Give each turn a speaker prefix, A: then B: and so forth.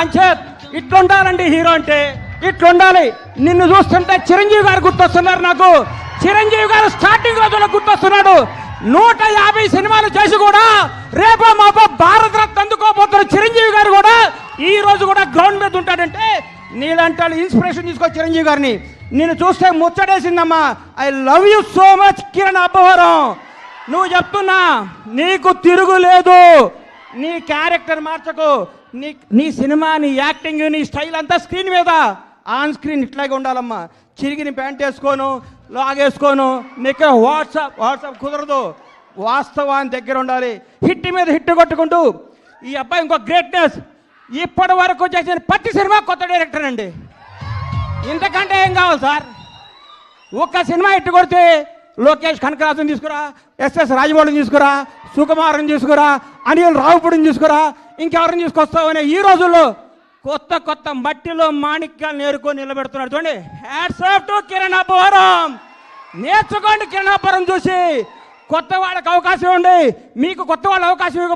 A: కాంచేత్ ఇట్లుండాలండి hero అంటే, ఇట్లుండాలి. నిన్ను చూస్తుంటే చిరంజీవి గారు గుర్తొస్తున్నారు నాకు. చిరంజీవి గారు స్టార్టింగ్ రోజుల్లో గుర్తొస్తున్నాడు. 150 సినిమాలు చేసి కూడా రేపో మాపో భారత రత్న అందుకోబోతున్న చిరంజీవి గారు కూడా ఈ రోజు కూడా గ్రౌండ్ మీద ఉంటాడంటే నీలాంటి వాళ్ళు ఇన్స్పిరేషన్ తీసుకో చిరంజీవి గారిని. నేను చూస్తే ముచ్చటేసిందమ్మా. I love you so much Kiran Abbavaram. నువ్వు చెప్తున్నా నీకు తిరుగులేదు. నీ క్యారెక్టర్ మార్చకు. నీ సినిమా, నీ యాక్టింగ్, నీ స్టైల్ అంతా స్క్రీన్ మీద, ఆన్ స్క్రీన్ ఇట్లాగే ఉండాలమ్మా. చిరిగిన ప్యాంట్ వేసుకోను, లాగేసుకోను, నీకు వాట్సాప్ కుదరదు. వాస్తవాన్ని దగ్గర ఉండాలి. హిట్ మీద హిట్ కొట్టుకుంటూ ఈ అబ్బాయి ఇంకో గ్రేట్నెస్. ఇప్పటి వరకు చేసిన ప్రతి సినిమా కొత్త డైరెక్టర్ అండి. ఇంతకంటే ఏం కావాలి సార్? ఒక్క సినిమా హిట్ కొడితే లోకేష్ కనకరాజుని తీసుకురా, ఎస్ఎస్ రాజమౌళిని తీసుకురా, సుకుమార్ని తీసుకురా, అనిల్ రావుపూడిని తీసుకురా, ఇంకెవరిని తీసుకొస్తావు అనే ఈ రోజుల్లో కొత్త కొత్త మట్టిలో మాణిక్యాలు నేర్కొని నిలబెడుతున్నాడు. చూడండి, hats off to Kiran Abbavaram. నేర్చుకోండి కిరణ్ అబ్బవరం చూసి. కొత్త వాళ్ళకి అవకాశం ఇవ్వండి. మీకు కొత్త వాళ్ళ అవకాశం